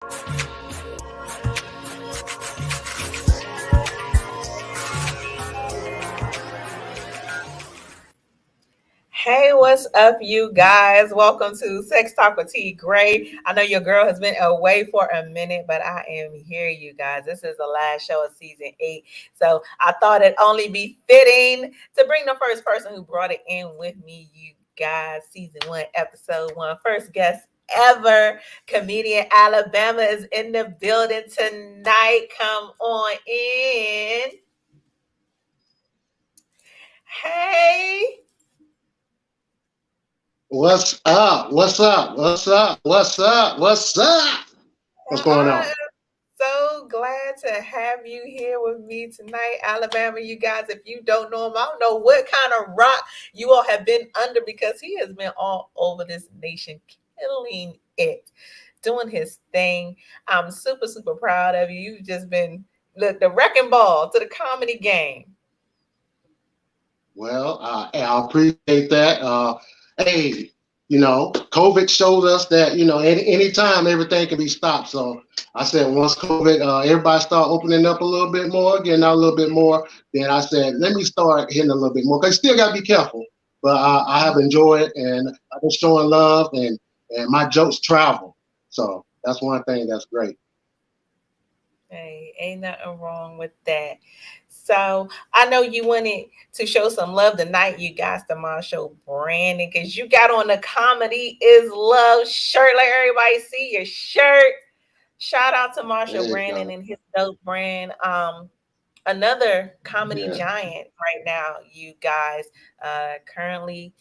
Hey, what's up, you guys? Welcome to Sex Talk with Graye. I know your girl has been away for a minute, but I am here, you guys. This is the last show of season 8. So I thought it'd only be fitting to bring the first person who brought it in with me, you guys. Season 1, episode 1. First guest ever. Comedian Alabama is in the building tonight. Come on in. Hey. What's up? What's up? What's up? What's up? What's up? What's going I on? am so glad to have you here with me tonight, Alabama. You guys, if you don't know him, I don't know what kind of rock you all have been under because he has been all over this nation killing it, doing his thing. I'm super, super proud of you. You've just been the wrecking ball to the comedy game. Well, I appreciate that. Hey, COVID showed us that anytime everything can be stopped. So I said once COVID, everybody start opening up a little bit more, getting out a little bit more. Then I said let me start hitting a little bit more. Cause still gotta be careful. But I have enjoyed it, and I've been showing love, and my jokes travel. So that's one thing that's great. Hey, ain't nothing wrong with that. So I know you wanted to show some love tonight, you guys, to Marshall Brandon, because you got on the Comedy is Love shirt. Let everybody see your shirt. Shout out to Marshall There you Brandon go. and his dope brand. Another comedy Yeah. giant right now, you guys. Currently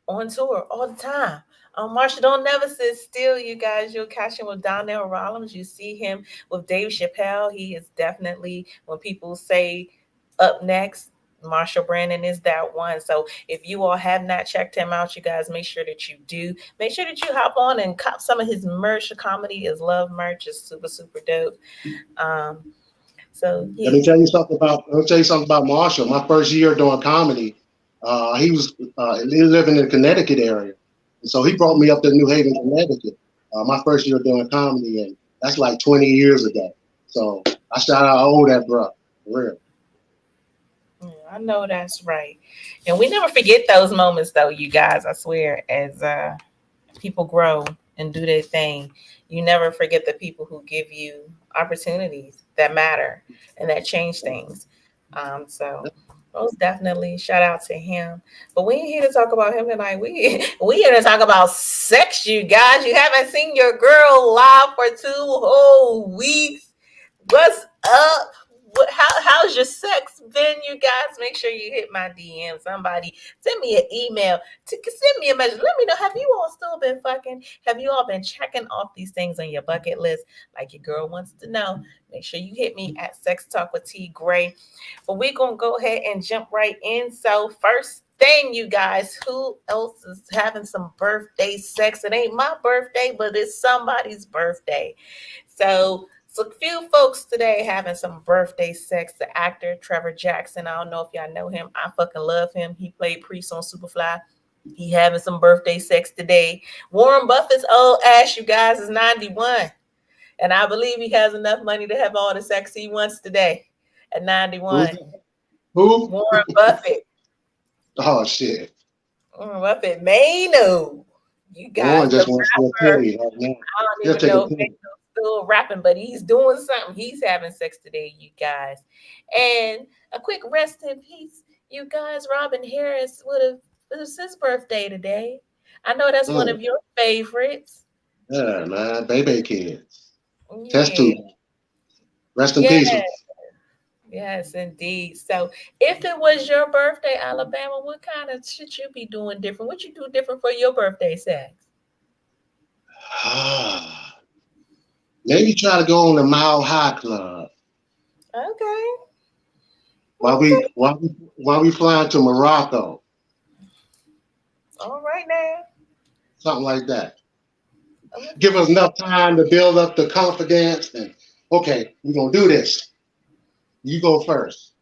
on tour all the time. Marshall don't never sit still, you guys. You'll catch him with Donnell Rollins. You see him with Dave Chappelle. He is definitely, when people say up next, Marshall Brandon is that one. So if you all have not checked him out, you guys make sure that you do. Make sure that you hop on and cop some of his merch. The Comedy is Love merch is super, super dope. Um, so Let me yeah. tell you something about. Let me tell you something about Marshall. My first year doing comedy, he living in the Connecticut area, and so he brought me up to New Haven, Connecticut. My first year doing comedy, and that's like 20 years ago. So I owe that, bro. For real. I know that's right. And we never forget those moments though, you guys, I swear, as people grow and do their thing. You never forget the people who give you opportunities that matter and that change things. So most definitely shout out to him. But we ain't here to talk about him tonight. We here to talk about sex, you guys. You haven't seen your girl live for 2 whole weeks. What's up? How's your sex been, you guys? Make sure you hit my DM. Somebody send me an email. Send me a message. Let me know. Have you all still been fucking? Have you all been checking off these things on your bucket list? Like your girl wants to know. Make sure you hit me at Sex Talk with T Graye. But we're going to go ahead and jump right in. So, first thing, you guys, who else is having some birthday sex? It ain't my birthday, but it's somebody's birthday. So a few folks today having some birthday sex. The actor Trevor Jackson. I don't know if y'all know him. I fucking love him. He played Priest on Superfly. He having some birthday sex today. Warren Buffett's old ass, you guys, is 91. And I believe he has enough money to have all the sex he wants today at Who's 91. that? Who? Warren Buffett. Oh shit! Warren Buffett may know. You guys, Warren the just wants to a rapper. penny right now. I don't He'll even take a know if penny. he's still rapping, but he's doing something. He's having sex today, you guys. And a quick rest in peace, you guys. Robin Harris it was his birthday today. I know that's one Mm. of your favorites. Yeah, man, baby kids. Test Yeah, tube. Rest in yeah, peace. yes, indeed. So, if it was your birthday, Alabama, what kind of shit you be doing different? What you do different for your birthday sex? Maybe try to go on the Mile High Club Okay, while okay, we flying to Morocco, all right now. something like that. Give us Okay. enough time to build up the confidence, and okay, we're gonna do this. You go first.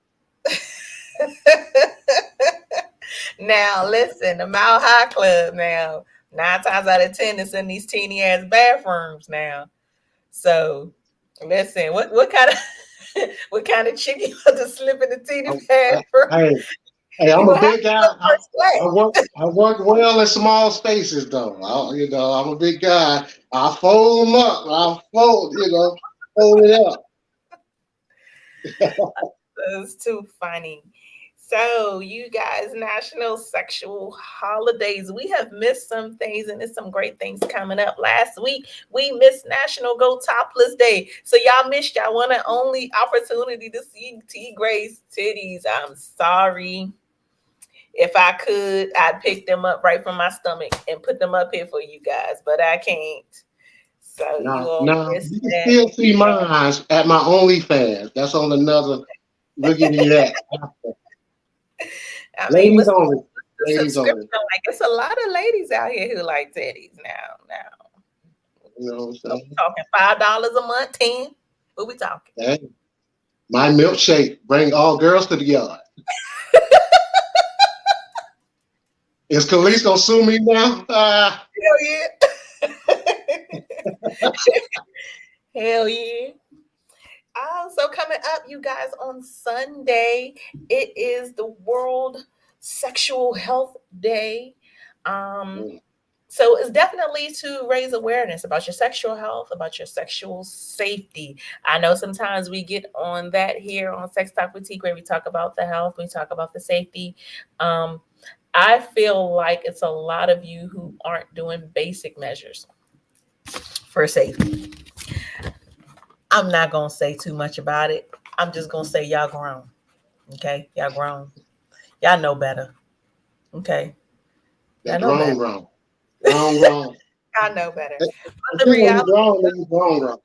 Now listen, the Mile High Club now. 9 times out of 10, it's in these teeny ass bathrooms now. So listen, what kind of what kind of chick you want to slip in the I, teeny pad I, for? hey, hey, You I'm a gonna have big to guy. go first class. I work well in small spaces, though. I'm a big guy. I fold them up. I fold it up. It's too funny. So, you guys, National Sexual Holidays. We have missed some things, and there's some great things coming up. Last week, we missed National Go Topless Day. So, y'all missed y'all one and only opportunity to see T Graye's titties. I'm sorry. If I could, I'd pick them up right from my stomach and put them up here for you guys, but I can't. So, you all Now, missed you can that. still see mine at my OnlyFans. That's on another. We'll give you that. I mean, Ladies what's only. the Ladies subscription? only. Like, it's a lot of ladies out here who like teddies now. You know what I'm So we saying? talking $5 a month, 10. What we talking? Hey, my milkshake bring all girls to the yard. Is Khalees gonna sue me now? Hell yeah. Hell yeah. So coming up, you guys, on Sunday, it is the World Sexual Health Day. Um, so it's definitely to raise awareness about your sexual health, about your sexual safety. I know sometimes we get on that here on Sex Talk with T Gray. We talk about the health, we talk about the safety. Um, I feel like it's a lot of you who aren't doing basic measures for safety. I'm not gonna say too much about it. I'm just gonna say y'all grown. Okay, y'all grown. Y'all know better. Okay, They y'all know grown, better. grown, grown, grown. Y'all know better. And But the then when you reality, grown, then you grown, grown.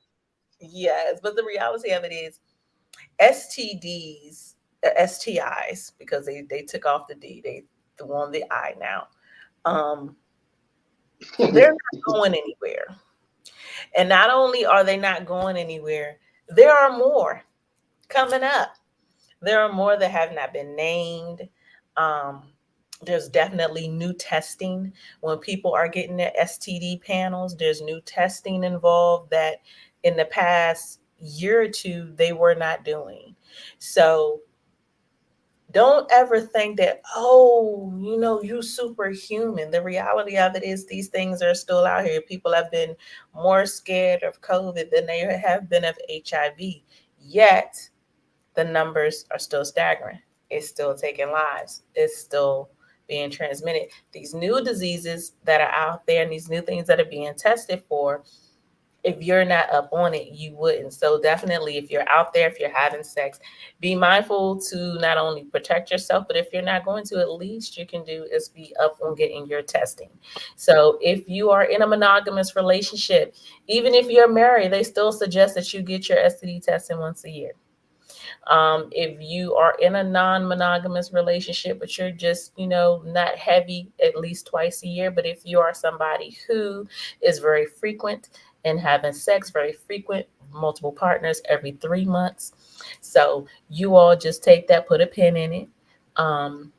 yes, but the reality of it is STDs, STIs, because they took off the D, they threw on the I now. Um, they're not going anywhere. And not only are they not going anywhere, there are more coming up. There are more that have not been named. Um, there's definitely new testing when people are getting their STD panels. There's new testing involved that in the past year or two they were not doing. So don't ever think that, oh, you superhuman. The reality of it is these things are still out here. People have been more scared of COVID than they have been of HIV. Yet the numbers are still staggering. It's still taking lives. It's still being transmitted. These new diseases that are out there and these new things that are being tested for, if you're not up on it, you wouldn't. So definitely, if you're out there, if you're having sex, be mindful to not only protect yourself, but if you're not going to, at least you can do is be up on getting your testing. So if you are in a monogamous relationship, even if you're married, they still suggest that you get your STD testing once a year. If you are in a non-monogamous relationship, but you're just, not heavy, at least twice a year. But if you are somebody who is very frequent and having sex, very frequent, multiple partners every 3 months. So you all just take that, put a pin in it, um,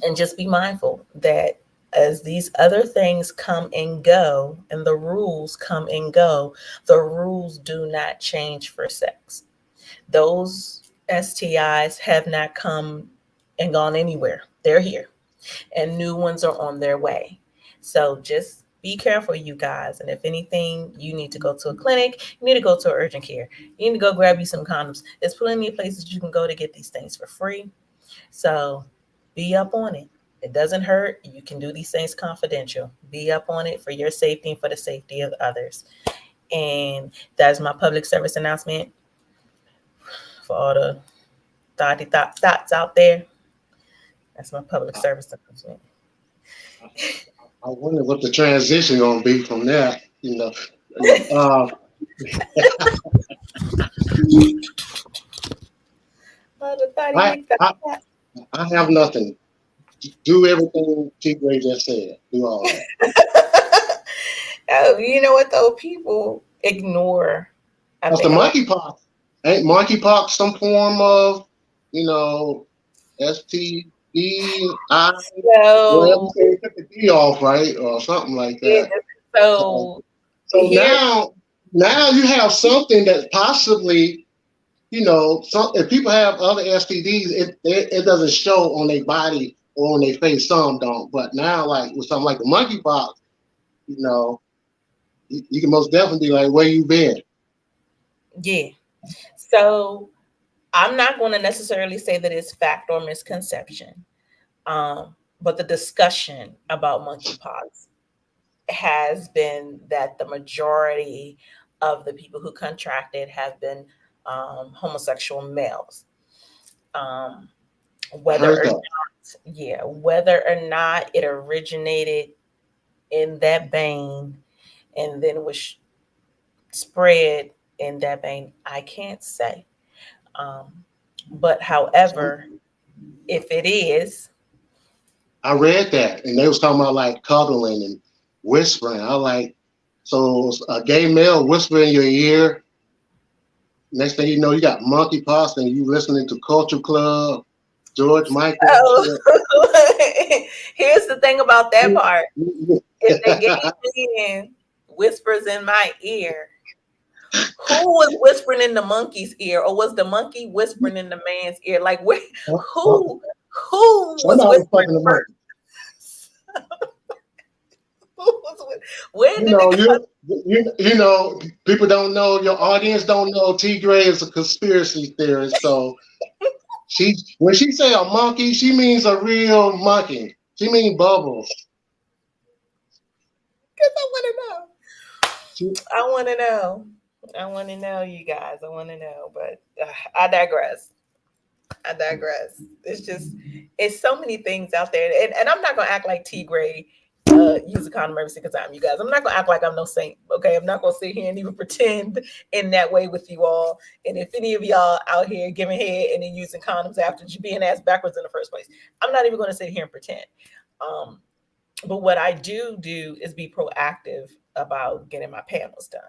and just be mindful that as these other things come and go and the rules come and go, the rules do not change for sex. Those STIs have not come and gone anywhere. They're here, and new ones are on their way. So just be careful, you guys. And if anything, you need to go to a clinic, you need to go to urgent care, you need to go grab you some condoms. There's plenty of places you can go to get these things for free. So be up on it. It doesn't hurt. You can do these things confidential. Be up on it for your safety and for the safety of others. And that's my public service announcement for all the thoughts out there. That's my public I, service announcement. I wonder what the transition gonna be from that. Uh, Oh, the I, thotty I thought. I have nothing. Do everything T. Gray just said. Do all that. Oh, you know what though? People ignore. I Cause the think a lot. monkeypox ain't monkeypox some form of you know STD. Well, you So say you took the D off, right, or something like yeah, that. So, so so here, now. now you have something that possibly, if people have other STDs, it doesn't show on their body or on their face. Some don't, but now, like with something like the monkeypox, you know, you can most definitely be like, where you been? Yeah. So I'm not going to necessarily say that it's fact or misconception, but the discussion about monkeypox has been that the majority of the people who contracted have been homosexual males. Um, I whether heard or that. not, yeah, whether or not it originated in that vein and then was spread in that vein, I can't say. Um, but So however, if it is, I read that, and they was talking about like cuddling and whispering. I like, so a gay male whispering in your ear. Next thing you know, you got monkeypox, and you listening to Culture Club, George Michael and oh, shit. here's the thing about that part. If the gay man whispers in my ear, who was whispering in the monkey's ear, or was the monkey whispering in the man's ear? Like, who, who was Somebody was whispering fucking the first? monkey. Where You did know, it come? people don't know. Your audience don't know. T. Graye is a conspiracy theorist, so when she say a monkey, she means a real monkey. She means bubbles. Because I want to know. She, I want to know. I want to know, you guys. I want to know, but I digress. I digress. It's just, it's so many things out there, and I'm not gonna act like T. Gray use a condom every single time, you guys. I'm not gonna act like I'm no saint. Okay, I'm not gonna sit here and even pretend in that way with you all. And if any of y'all out here giving head and then using condoms after you being asked backwards in the first place, I'm not even gonna sit here and pretend. Um, but what I do is be proactive about getting my panels done.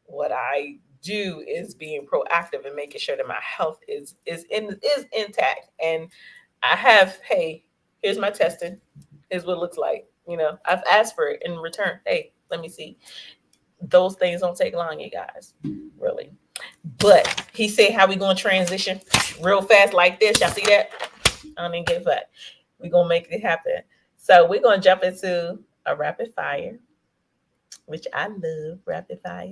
What I do is being proactive and making sure that my health is intact. And I have, hey, here's my testing. Here's what it looks like. I've asked for it in return. Hey, let me see. Those things don't take long, you guys. Really. But he said, how we gonna transition real fast like this? Y'all see that? I don't even get that. We're gonna make it happen. So we're gonna jump into a rapid fire, which I love rapid fire.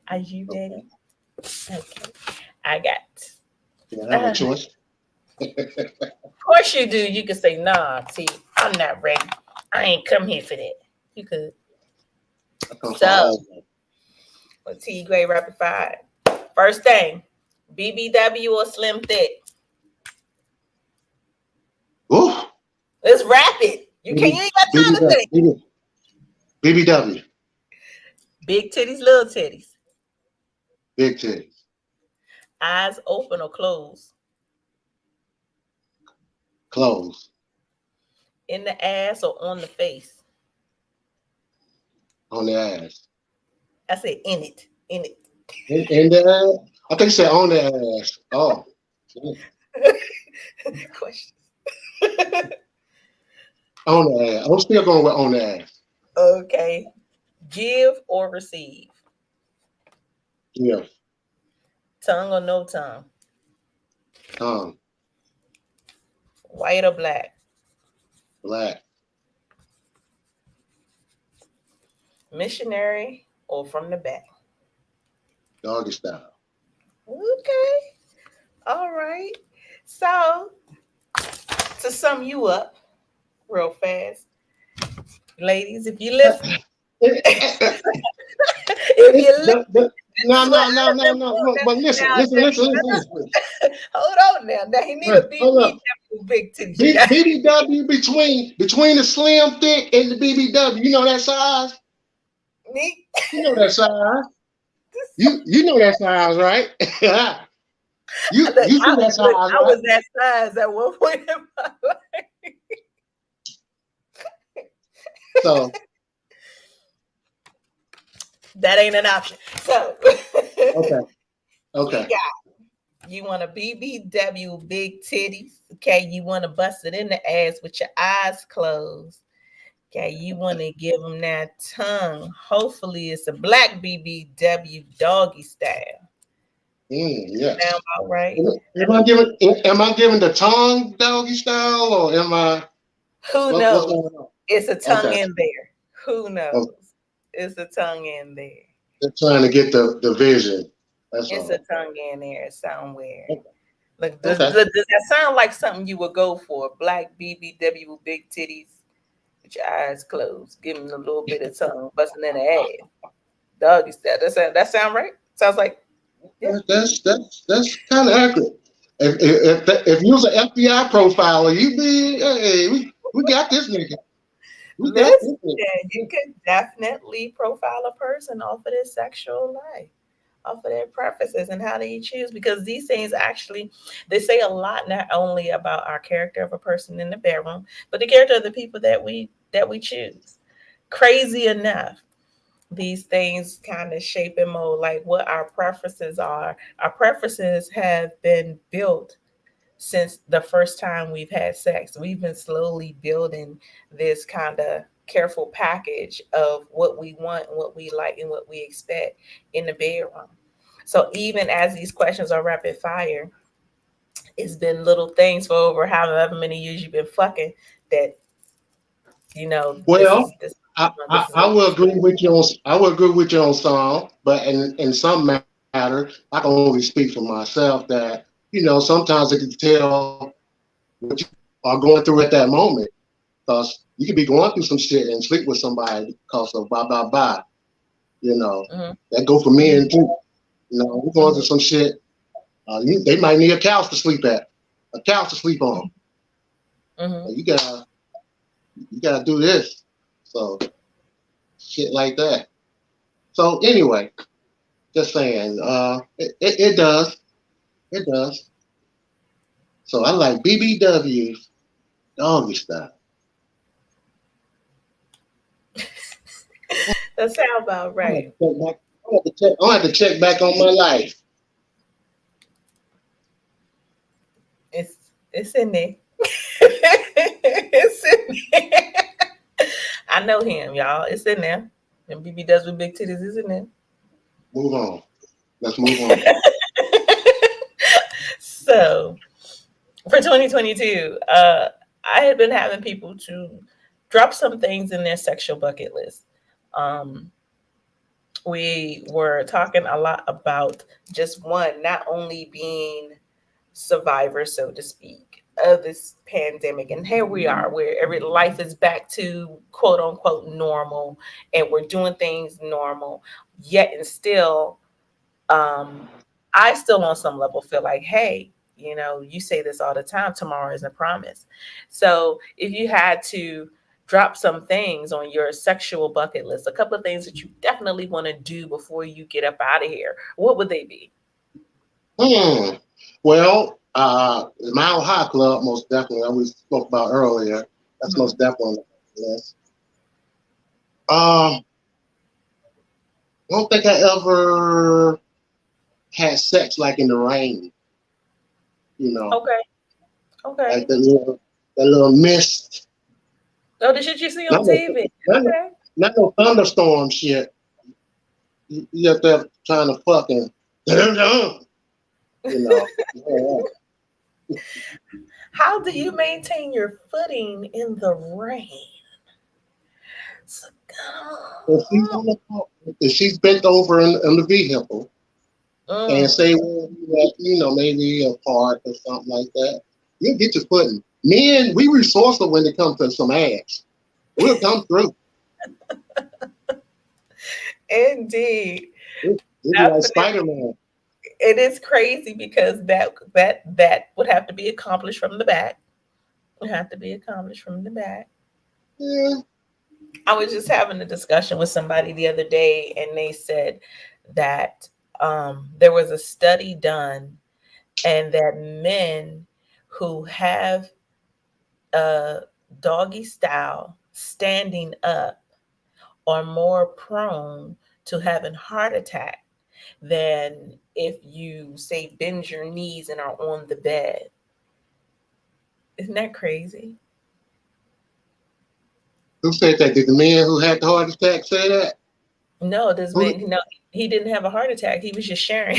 Are you ready? Okay. I got. I have a choice. Of course you do. You could say, nah, T, I'm not ready. I ain't come here for that. You could. I come for So, all of them. with T Gray Rapid Fire. First thing, BBW or Slim Thick? Ooh, Let's rapid. You ain't got time to think. BBW, Big titties, little titties. big titties, Eyes open or closed. clothes, In the ass or on the face. on the ass. I said in it. In it. In the ass? I think you said on the ass. Oh, Questions. on the ass. I'm still going with on the ass. Okay. Give or receive. Yeah, Tongue or no tongue. tongue, White or black. black, Missionary or from the back. doggy style. Okay. All right. So to sum you up real fast, ladies, if you listen, if you listen, this is what I said No. But listen, listen. hold on now. Now he need a Hold up. BBW big titties. You got BBW between the slim thick and the BBW. You know that size? me. You know that size. You know that size, right? you Look, you see that size, I right? was that size at one point in my life. So That ain't an option. So okay. we got, you want a BBW big titties. Okay, you want to bust it in the ass with your eyes closed. Okay, you want to give them that tongue. Hopefully, it's a black BBW doggy style. Sound Yes. about right? Am I giving the tongue doggy style, or am I Who what's knows? going on? It's a tongue Okay. in there. Who Okay. knows? It's a tongue in there. They're trying to get the vision. That's It's a all. tongue in there somewhere. Okay. Look, Okay. does that sound like something you would go for? Black BBW with big titties, with your eyes closed, giving a little bit of tongue, busting in the ass. Doggy style. That sound right? Sounds like, yeah. That's kind of accurate. If you was an FBI profiler, you be, hey, we got this nigga. We got Listen, this nigga. you can definitely profile a person off of their sexual life, off of their preferences and how they choose, because these things actually, they say a lot, not only about our character of a person in the bedroom, but the character of the people that we choose. Crazy enough, these things kind of shape and mold like what our preferences are. Our preferences have been built since the first time we've had sex. We've been slowly building this kind of careful package of what we want, what we like, and what we expect in the bedroom. So even as these questions are rapid fire, it's been little things for over however many years you've been fucking that this is Well, this I, this is I what we will agree expect. with you on I will agree with you on some, but in some matter, I can only speak for myself that sometimes I can tell what you are going through at that moment, because you could be going through some shit and sleep with somebody because of blah blah blah. You know Mm-hmm, that go for men too. We're going through mm-hmm, some shit. They might need a couch to sleep at, a couch to sleep on. mm-hmm. You gotta do this. So shit like that. So anyway, just saying, it does, it does. So I like BBWs, doggy style. That sounds about I have right. to check back. I have to check back on my life. It's in there. It's in there. I know him, y'all. It's in there. And BB does with big titties is in there. Move on. Let's move on. So for 2022, I had been having people to drop some things in their sexual bucket list. Um, we were talking a lot about just one, not only being survivor, so to speak, of this pandemic. And here we are, where every life is back to quote unquote normal, and we're doing things normal. Yet and still, um, I still on some level feel like, hey, you say this all the time, tomorrow isn't a promise. So if you had to drop some things on your sexual bucket list, a couple of things that you definitely want to do before you get up out of here, what would they be? Hmm. Well, the Mile High Club, most definitely, we spoke about earlier. That's Mhm. most definitely on the list. I don't think I ever had sex like in the rain. You know, Okay. like Okay. that little mist. Oh, the shit you see on Not no, TV. not no, Okay. not no thunderstorm shit. You up there trying to fucking, you know. Yeah. How do you maintain your footing in the rain? So- If she's on the if she's bent over in the vehicle, and Mm. say well, maybe a park or something like that, you'll get your footing. Men, we resourceful when it comes to some ass. We'll come through. Indeed. We'll be like Definitely. Spider-Man. It is crazy because that would have to be accomplished from the back. Would have to be accomplished from the back. Yeah. I was just having a discussion with somebody the other day, and they said that there was a study done, and that men who have a doggy style standing up are more prone to having heart attack than if you say bend your knees and are on the bed. Isn't that crazy? Who said that? Did the man who had the heart attack say that? No, this Who? man, no, he didn't have a heart attack. He was just sharing.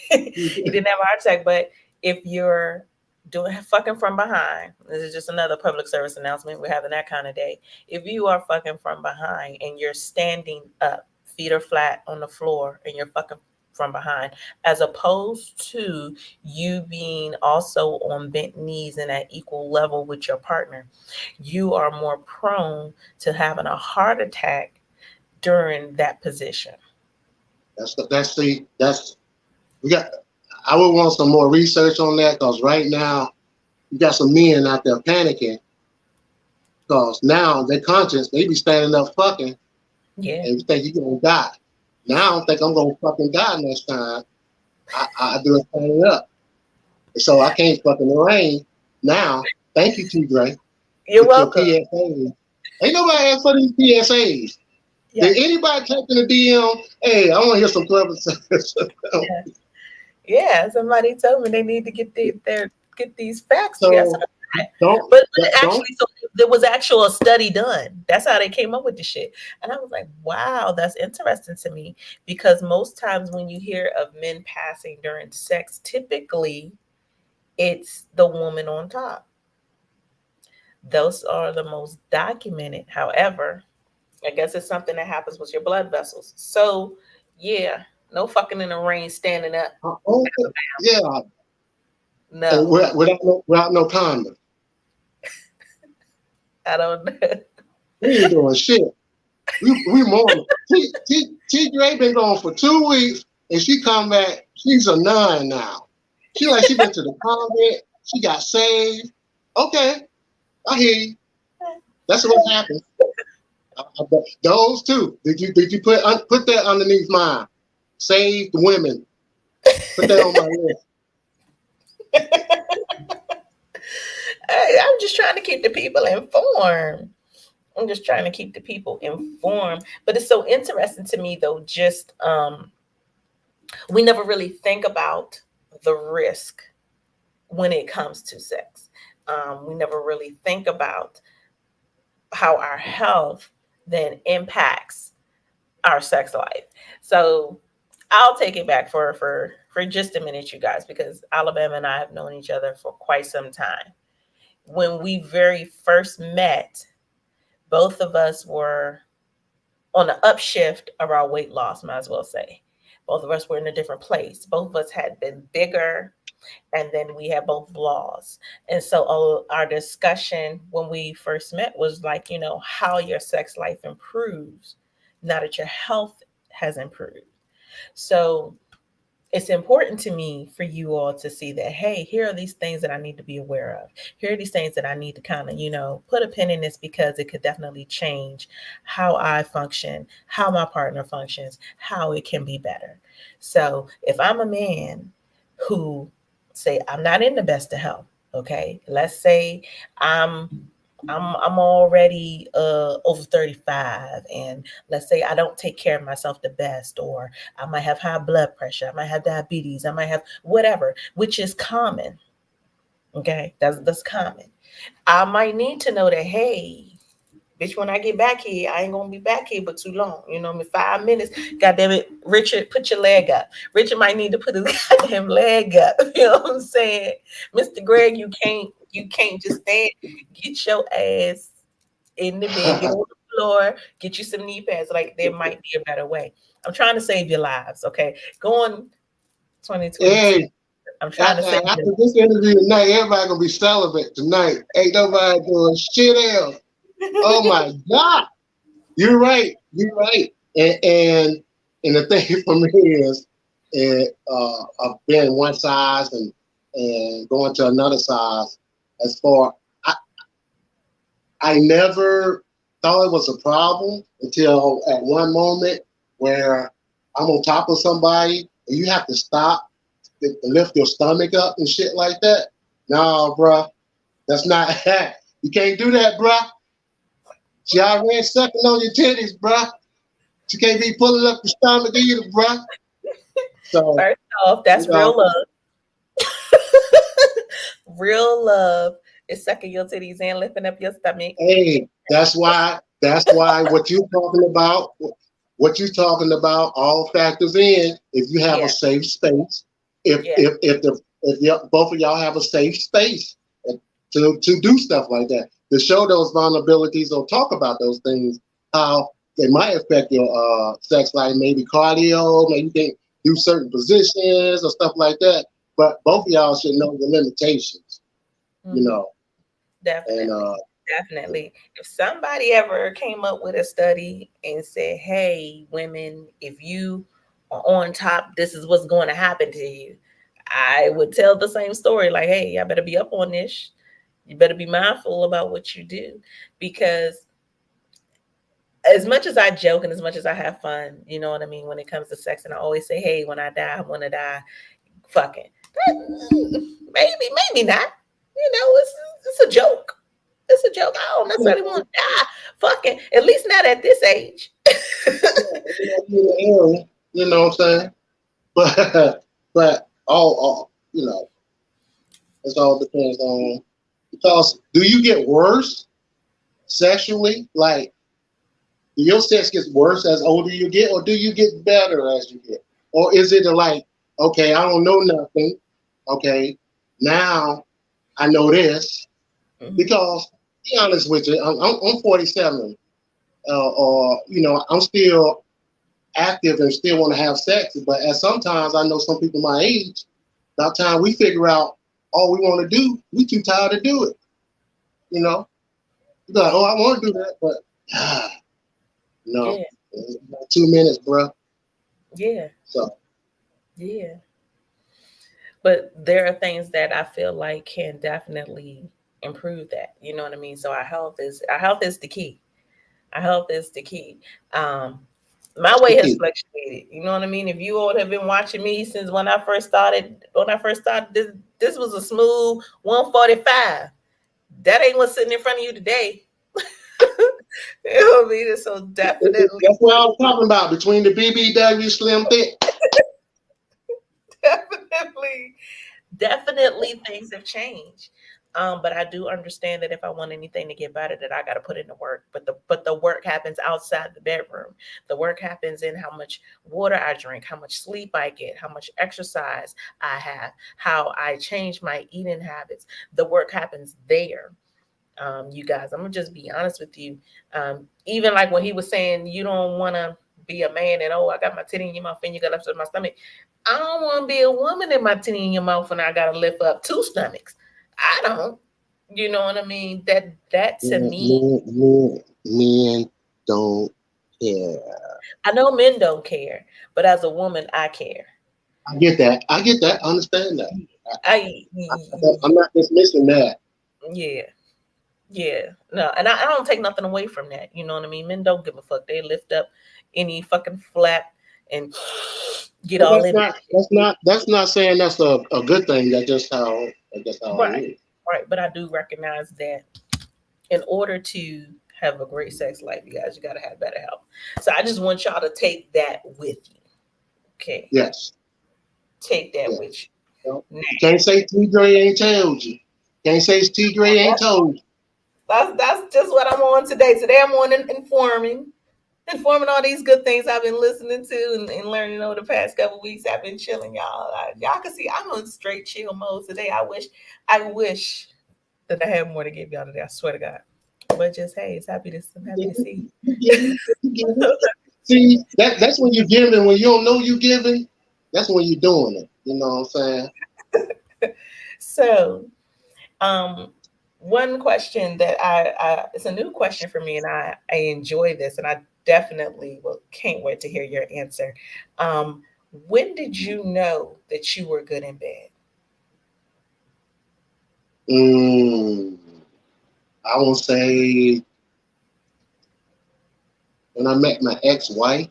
He didn't have a heart attack. But if you're doing fucking from behind, this is just another public service announcement. We're having that kind of day. If you are fucking from behind and you're standing up, feet are flat on the floor, and you're fucking from behind, as opposed to you being also on bent knees and at equal level with your partner, you are more prone to having a heart attack during that position. That's we got. I would want some more research on that because right now you got some men out there panicking because now their conscience they be standing up fucking Yeah. and you think you're gonna die. Now I don't think I'm gonna fucking die next time. I do it standing up, so I can't fucking rain now. Thank you, T. Gray, You're with your welcome. PSAs. Ain't nobody asked for these PSAs. Yeah. Did anybody type in the DM? Hey, I want to hear some clever Yeah, somebody told me they need to get get these facts together. So don't But don't. actually, so there was actual study done. That's how they came up with the shit. And I was like, wow, that's interesting to me because most times when you hear of men passing during sex, typically it's the woman on top. Those are the most documented. However, I guess it's something that happens with your blood vessels. So, yeah, no fucking in the rain standing up. Yeah, and No, without no condom. I don't know. We ain't doing shit. We mourning. T Gray been gone for 2 weeks, and she come back. She's a nun now. She been to the convent. She got saved. Okay, I hear you. That's what happened. Those two. Did you put that underneath mine? Save the women. Put that on my list. Hey, I'm just trying to keep the people informed. I'm just trying to keep the people informed. But it's so interesting to me though, just we never really think about the risk when it comes to sex. We never really think about how our health then impacts our sex life. So I'll take it back for just a minute, you guys, because Alabama and I have known each other for quite some time. When we very first met, both of us were on the upshift of our weight loss, might as well say. Both of us were in a different place. Both of us had been bigger, and then we had both laws. And so our discussion when we first met was like, how your sex life improves now that your health has improved. So it's important to me for you all to see that, hey, here are these things that I need to be aware of. Here are these things that I need to kind of, put a pin in this because it could definitely change how I function, how my partner functions, how it can be better. So if I'm a man who say I'm not in the best of health, okay, let's say I'm I'm already over 35, and let's say I don't take care of myself the best, or I might have high blood pressure, I might have diabetes, I might have whatever, which is common. Okay, that's common. I might need to know that, hey, bitch, when I get back here, I ain't gonna be back here but too long. You know, in 5 minutes. God damn it, Richard, put your leg up. Richard might need to put his goddamn leg up. You know what I'm saying? Mr. Greg, you can't just stand. Get your ass in the bed, get on the floor, get you some knee pads. Like there might be a better way. I'm trying to save your lives, okay? Go on 2022. Hey, I'm trying to save after your this interview tonight, everybody gonna be celibate tonight. Ain't nobody doing shit else. Oh my God. You're right. You're right. And the thing for me is, I've been one size and going to another size. As far I never thought it was a problem until at one moment where I'm on top of somebody and you have to stop to lift your stomach up and shit like that. No, bruh, that's not that. You can't do that, bruh. She already sucking on your titties, bruh. She can't be pulling up your stomach either, bruh. So, first off, that's you know, real love. Real love is sucking your titties and lifting up your stomach. hey, that's why That's why what you're talking about, all factors in. If you have a Yeah, safe space, if yeah. if if the if both of y'all have a safe space to do stuff like that, to show those vulnerabilities or talk about those things, how they might affect your sex life, maybe cardio, maybe you can do certain positions or stuff like that. But both of y'all should know the limitations, you Hmm. know, and Definitely. Definitely. If somebody ever came up with a study and said, hey, women, if you are on top, this is what's going to happen to you, I would tell the same story. Like, hey, I better be up on this. You better be mindful about what you do. Because as much as I joke and as much as I have fun, you know what I mean, when it comes to sex, and I always say, hey, when I die, I want to die fucking. Maybe not. You know, it's a joke. It's a joke. I don't necessarily want to die fucking, at least not at this age. you know what I'm saying. But all it all depends on, because do you get worse sexually? Like, do your sex gets worse as older you get, or do you get better as you get? Or is it like, okay, I don't know nothing. Okay, now I know this. Mhm. Because, be honest with you, I'm 47, or I'm still active and still want to have sex. But at sometimes I know some people my age, by the time we figure out all we want to do, we too tired to do it. You know, you like, oh, I want to do that, but no, Yeah, like 2 minutes, bro. yeah, So yeah. But there are things that I feel like can definitely improve that. You know what I mean? So our health is the key. Our health is the key. Um, my that's the weight has key. fluctuated. You know what I mean? If you all have been watching me since when I first started, this was a smooth 145. That ain't what's sitting in front of you today. You know what I mean? So definitely, That's what I was talking about between the BBW Slim Thick. definitely, definitely things have changed. But I do understand that if I want anything to get better, that I got to put in the work. But the work happens outside the bedroom. The work happens in how much water I drink, how much sleep I get, how much exercise I have, how I change my eating habits. The work happens there. You guys, I'm gonna just be honest with you. Even like when he was saying you don't want to be a man and, oh, I got my titty in your mouth and you got upset my stomach. I don't want to be a woman and my titty in your mouth and I gotta lift up two stomachs. I don't. You know what I mean? That to me, Men don't care. I know men don't care, but as a woman, I care. I get that. I get that. I understand that. I I'm not dismissing that. yeah. Yeah, no, and I don't take nothing away from that. You know what I mean? Men don't give a fuck. They lift up any fucking flap and get But all in. that's not saying that's a good thing. That's just how it Right, is. right. But I do recognize that in order to have a great sex life, you guys, you got to have better health. So I just want y'all to take that with you. Okay, Yes. take that Yes. with you. You Now, you can't say T Gray ain't told you. Can't say T Gray ain't told you. that's just what I'm on today. Today I'm on informing all these good things I've been listening to and learning over the past couple weeks. I've been chilling, y'all. Y'all can see I'm on straight chill mode today. I wish that I had more to give y'all today. I swear to God. But just hey, I'm happy to see. You giving. You giving. See, that's when you're giving. When you don't know you giving, that's when you're doing it. You know what I'm saying? So, um, one question that it's a new question for me, and I enjoy this, and I definitely can't wait to hear your answer. Um, when did you know that you were good in bed? Mm, I will say when I met my ex-wife,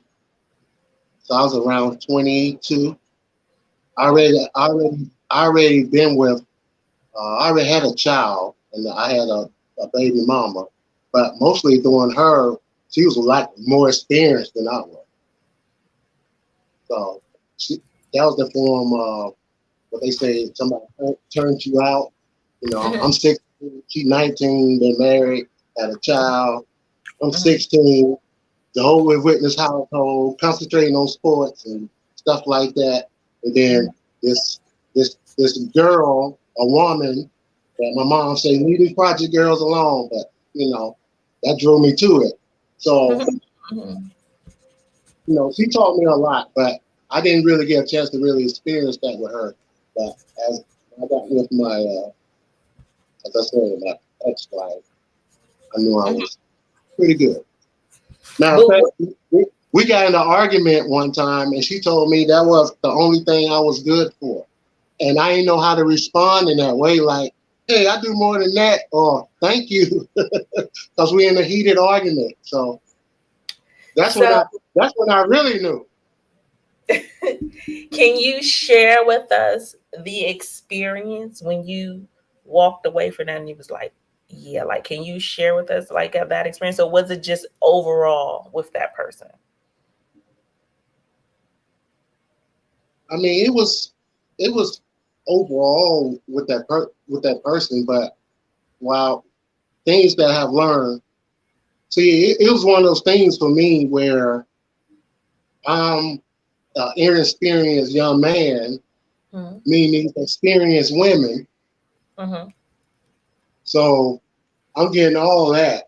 so I was around 22. Okay. I already been with. I already had a child, and I had a baby mama. But mostly doing her, she was a lot more experienced than I was. So that was the form of what they say. Somebody turns you out. You know, Mhm. I'm 16, she's 19, been married, had a child. I'm Mhm. 16, Jehovah's Witness household, concentrating on sports and stuff like that. And then Mhm. this girl, a woman, that my mom said, leave these project girls alone. But that drove me to it. So Mhm. she taught me a lot, but I didn't really get a chance to really experience that with her. But as I got with my, as I said, my ex-wife, I knew I Mhm. was pretty good. Matter of But fact, what, we got in an argument one time, and she told me that was the only thing I was good for. And I didn't know how to respond in that way, like, hey, I do more than that, or thank you, because we're in a heated argument. So that's when so I really knew. can you share with us the experience when you walked away from that and you was like, yeah, like can you share with us like that experience? Or was it just overall with that person? I mean, it was overall with with that person, but while things that I've learned, see, it was one of those things for me where I'm an inexperienced young man, Mm-hmm. meaning experienced women. Mm-hmm. So I'm getting all that.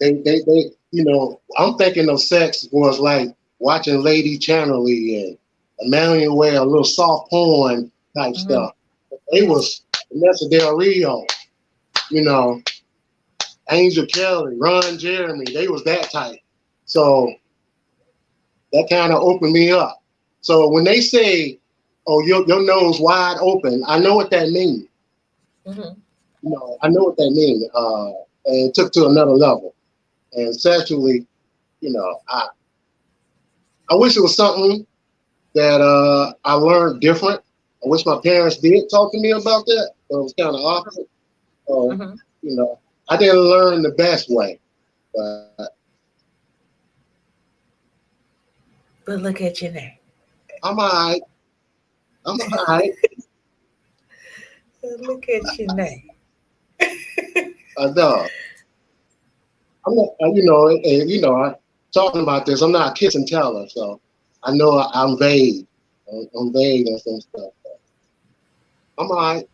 I'm thinking of sex was like watching Lady Chatterley and Emmanuel, a little soft porn type Mm-hmm. stuff. It was Vanessa Del Rio, you know, Angel Kelly, Ron Jeremy. They was that type. So that kind of opened me up. So when they say, "Oh, your nose wide open," I know what that means. Mm-hmm. I know what that means. And it took to another level. And sexually, I wish it was something that I learned different. I wish my parents did talk to me about that, but it was kind of awkward. So, Mm-hmm. you know, I didn't learn the best way, but But look at you now. I'm all right. I'm all right. But look at you now. No, I'm not, I talking about this, I'm not a kiss and teller, so I know I'm vague. I'm vague and some stuff. I'm all right.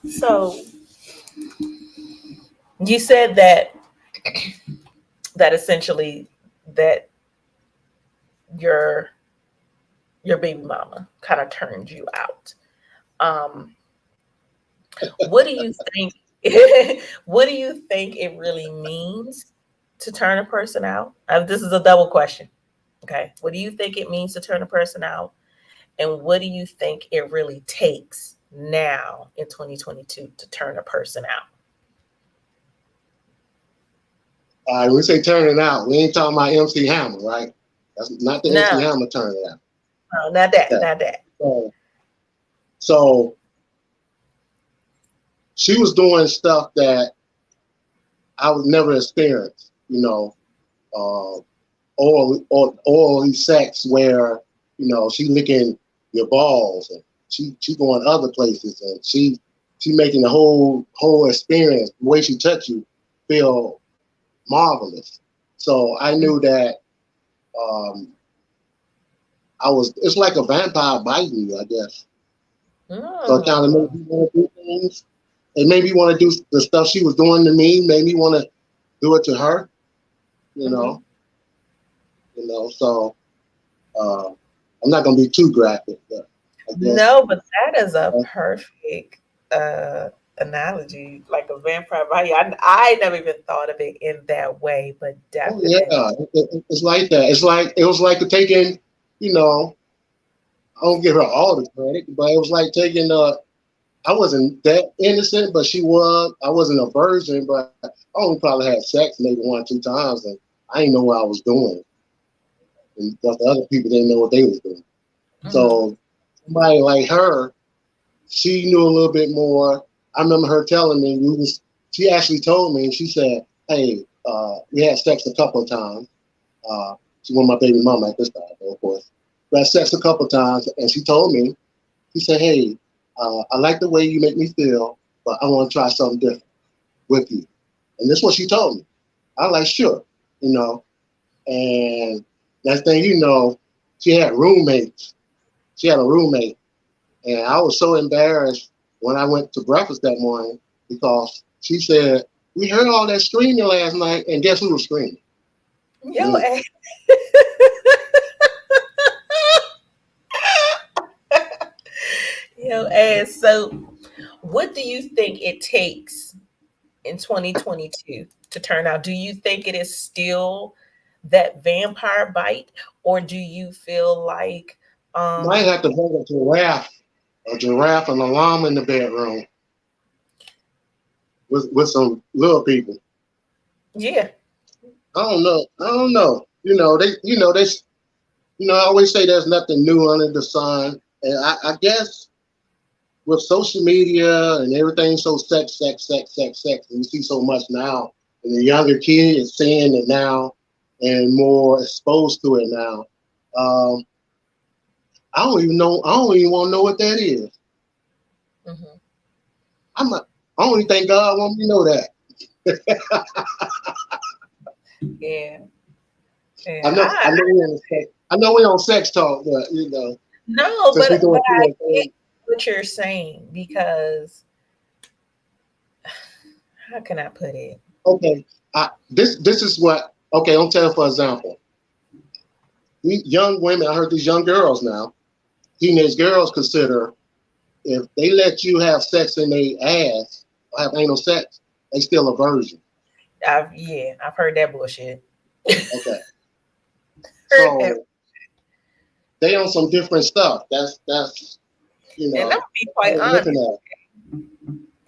So you said that essentially that your your baby mama kind of turned you out. Um, what do you think? What do you think it really means to turn a person out? This is a double question. Okay, what do you think it means to turn a person out, and what do you think it really takes now in 2022 to turn a person out? All right, we say turn it out. We ain't talking about MC Hammer, right? That's not the MC No, Hammer turn it out. no, not that, Okay. not that. So she was doing stuff that I would never experience, uh, or sex where, she licking your balls and she going other places and she making the whole experience, the way she touched you, feel marvelous. So I knew that um, it's like a vampire biting you, I guess. So it kind of made Mm. me want to do things. It made me want to do the stuff she was doing to me, made me want to do it to her, you know, Hmm. so uh, I'm not gonna be too graphic, but I guess No, but that is a uh, perfect uh analogy, like a vampire body. I never even thought of it in that way, but oh yeah, definitely. it's like that. It's like it was like taking, you know, I don't give her all the credit, but it was like taking I wasn't that innocent, but she was. I wasn't a virgin, but I only probably had sex maybe 1 or 2 times, and I didn't know what I was doing, and because the other people didn't know what they was doing. Hmm. So somebody like her, she knew a little bit more. I remember her telling me she actually told me, she said, "Hey, we had sex a couple of times." Uh, she was my baby mama at this time, of course. We had sex a couple of times, and she told me, she said, "Hey, I like the way you make me feel, but I want to try something different." with you. And this is what she told me. I was like, sure, you know. And next thing you know, she had roommates. She had a roommate. And I was so embarrassed when I went to breakfast that morning because she said, we heard all that screaming last night, and guess who was screaming? Yo, Me. yo, ass. So, what do you think it takes in 2022 to turn out? Do you think it is still that vampire bite, or do you feel like, Might have to bring a giraffe and a llama in the bedroom with some little people. yeah, I don't know. I don't know. I always say there's nothing new under the sun. And I guess with social media and everything so sex, and you see so much now, and the younger kid is seeing it now and more exposed to it now. Um, I don't even know. I don't even want to know what that is. hmm I'm not. I don't even think God want me to know that. yeah, I yeah. know. I know we on sex. I know we on sex talk, but No, since we but doing I get Q&A, what you're saying because how can I put it? okay. This is what. Okay, I'm telling for example. These young women. I heard these young girls now. Teenage girls consider if they let you have sex in their ass or have anal sex, they still a virgin. I've heard that bullshit. Okay, Heard that, so they on some different stuff. That's and I'm gonna be I quite was looking honest.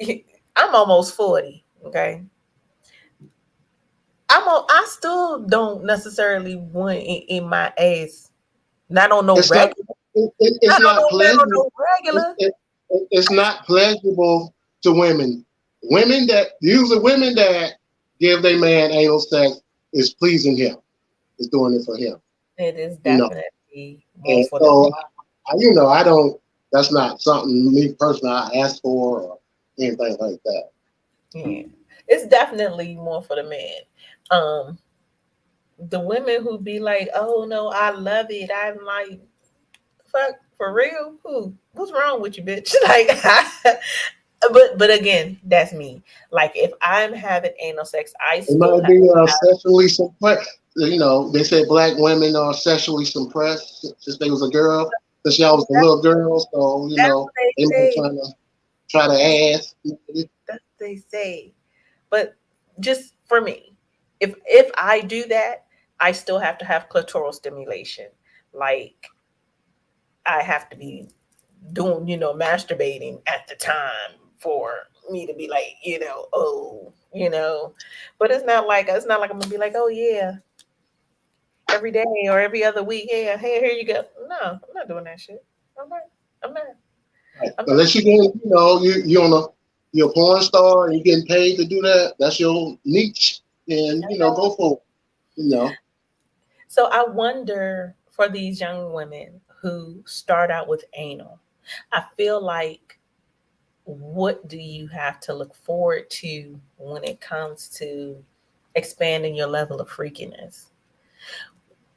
at. I'm almost 40. Okay, I still don't necessarily want in my ass. Not on no It's not. regular. It's Not on not pleasant. no It's, regular. it, it's not pleasurable to women. Women that give their man anal sex is pleasing him. Is doing it for him. It is You know. definitely more And for the so I don't. That's not something me personally I ask for or anything like that. yeah. It's definitely more for the man. Um, the women who be like, "Oh no, I love it." I'm like, "Fuck for real? Who? What's wrong with you, bitch?" Like, but again, that's me. Like, if I'm having anal sex, I It still might have. be sexually suppressed. They say black women are sexually suppressed since they was a girl, since y'all was a little girl. So That's what they they might say. try That's to ask. that's what they say. But just for me, if I do that, I still have to have clitoral stimulation. Like I have to be doing, masturbating at the time for me to be like, oh, But it's not like I'm gonna be like, oh yeah, every day or every other week, yeah, hey, here you go. No, I'm not doing that shit. I'm not. I'm not. Right. I'm not. Unless you getting, you on you're a porn star and you're getting paid to do that. That's your niche, and go for it. You know, So I wonder for these young women who start out with anal, I feel like what do you have to look forward to when it comes to expanding your level of freakiness?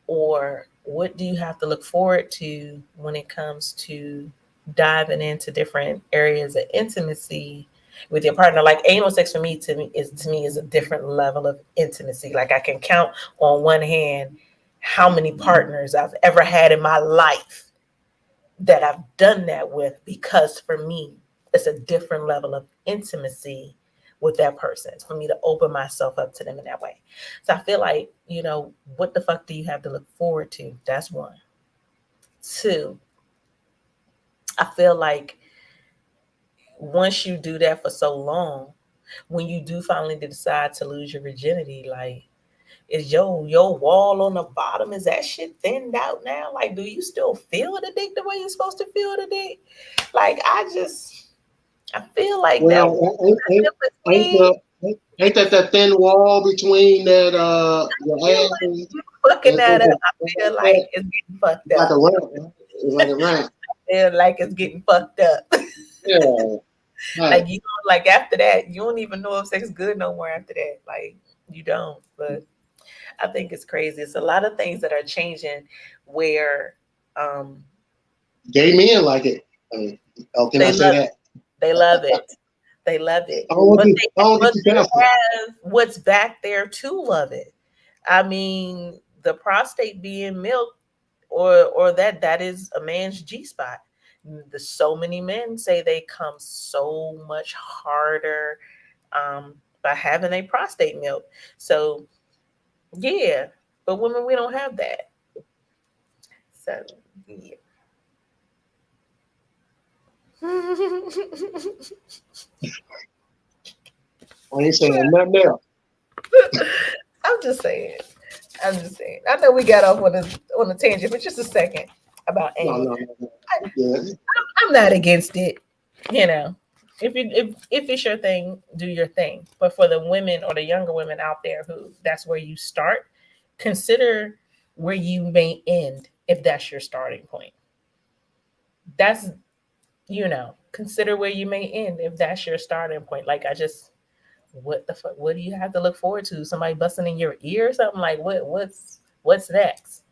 Or what do you have to look forward to when it comes to diving into different areas of intimacy with your partner? Like anal sex for me to me is a different level of intimacy. Like I can count on one hand how many partners I've ever had in my life that I've done that with, because for me it's a different level of intimacy with that person. It's for me to open myself up to them in that way. So I feel like, what the fuck do you have to look forward to? That's one. Two, I feel like once you do that for so long, when you do finally decide to lose your virginity, like is your wall on the bottom, is that shit thinned out now? Like, do you still feel the dick the way you're supposed to feel the dick? Like I feel like that well, in ain't between. the ain't that thin wall between that your I feel ass like you fucking and that up. I feel like that? it's getting fucked It's like up. a ramp. Right? It's like a ramp. I feel like it's getting fucked up. Yeah. Right. Like you don't, like after that, you don't even know if sex is good no more after that. Like you don't. But I think it's crazy. It's a lot of things that are changing where um Gay men like it. I mean, oh, can I they say love that? they love it. They love it. I don't get But you they past it. have what's back there to love it. I mean, the prostate being milked or that is a man's G spot. The so many men say they come so much harder by having a prostate milk. So yeah, but women we don't have that. So yeah. I ain't saying nothing else. I'm just saying. I'm just saying. I know we got off on a tangent for just a second about No, anal. no, no, no. Yeah. I'm not against it. You know, if it's your thing, do your thing. But for the women or the younger women out there who that's where you start, consider where you may end if that's your starting point. That's consider where you may end if that's your starting point. Like I just what the fuck what do you have to look forward to? Somebody busting in your ear or something like what's next?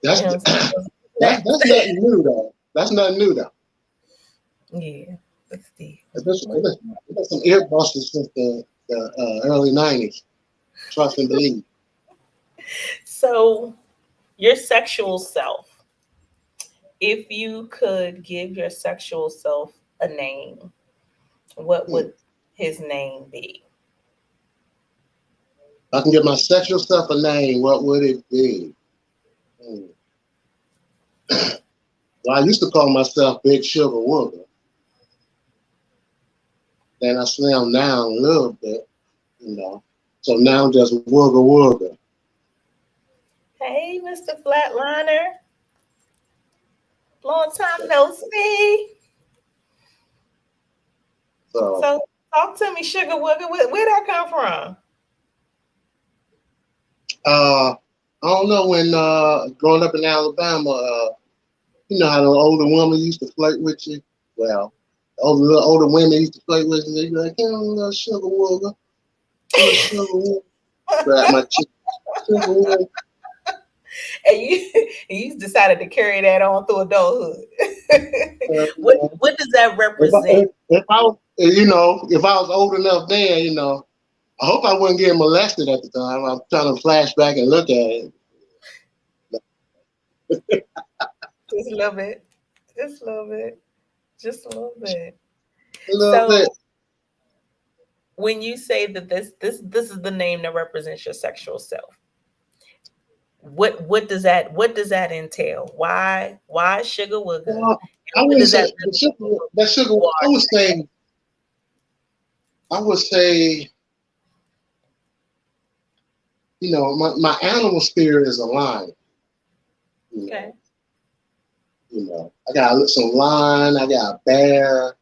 You That's know what I'm saying? What's that's next? nothing new though. That's nothing new though. Yeah. Let's see. There's some ear busters since the early '90s. Trust and believe. So your sexual self, if you could give your sexual self a name, what Hmm. would his name be? If I can give my sexual self a name, what would it be? Hmm. Well, I used to call myself Big Sugar Wooger. Then I slimmed down a little bit, you know. So now I'm just Wooger Wooger. Hey, Mr. Flatliner. Long time no see. So So talk to me, Sugar Wugger. Where'd that come from? I don't know when growing up in Alabama, you know how the older woman used to flirt with you? Well, the older women used to flirt with you. They'd be like, "Hey, little sugar wooger, little sugar wooger." Grab my cheek, sugar wooger. And you you decided to carry that on through adulthood. You know, what does that if I, represent? if I was, if I was old enough then, I hope I wasn't getting molested at the time. I'm trying to flash back and look at it. Just a little bit. Just a little bit. Just a little bit. A little bit. So when you say that this is the name that represents your sexual self, what does that entail? Why sugar wooger? Well, And I what wouldn't does that say the sugar. That sugar. water? I would say, my animal spirit is a lion. You Okay. know, I got some lion. I got a bear.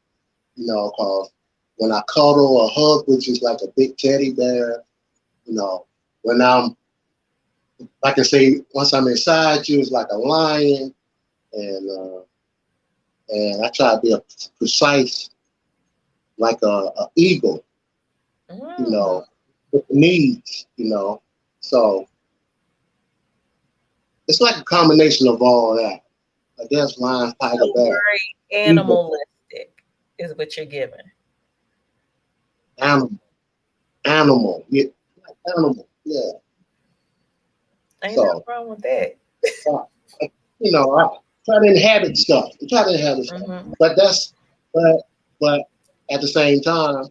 Cause when I cuddle or hug, which is like a big teddy bear. You know, when I can say, once I'm inside you, it's like a lion, and I try to be a precise, like a eagle. You Mm. know, with needs. So it's like a combination of all that. I guess lion, tiger, So bear, very eagle, animalistic is what you're giving. animal, animal, yeah, animal, yeah. Ain't no So, problem with that. uh, I try to inhabit stuff. I try to inhabit stuff, Hmm. but but but at the same time,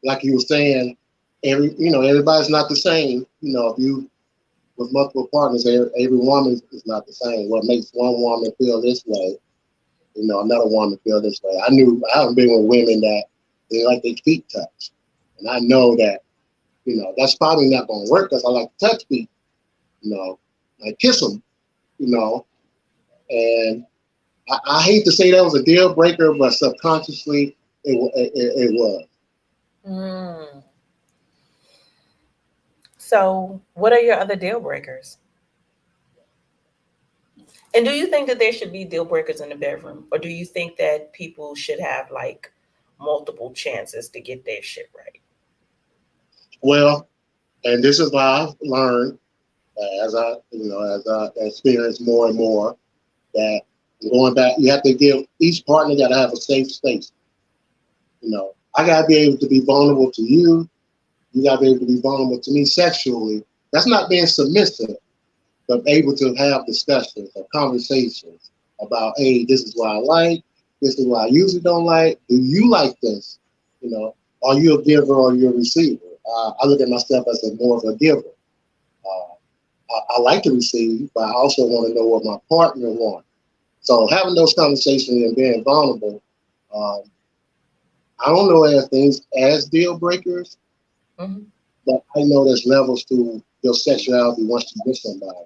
like you were saying, everybody's not the same. If you with multiple partners, every woman is not the same. What makes one woman feel this way, another woman feel this way. I haven't been with women that they like their feet touched, and I know that that's probably not going to work because I like to touch people. I kiss them, you know, and I hate to say that was a deal breaker, but subconsciously it was. Mm. So what are your other deal breakers? And do you think that there should be deal breakers in the bedroom, or do you think that people should have like multiple chances to get their shit right? Well, and this is why I've learned as I experience more and more that going back, you have to give each partner got to have a safe space. I got to be able to be vulnerable to you. You got to be able to be vulnerable to me sexually. That's not being submissive, but able to have discussions or conversations about, hey, this is what I like. This is what I usually don't like. Do you like this? Are you a giver or are you a receiver? I look at myself as more of a giver. I like to receive, but I also want to know what my partner wants. So having those conversations and being vulnerable, um, I don't know as things as deal breakers, Mm-hmm. but I know there's levels to your sexuality once you get somebody.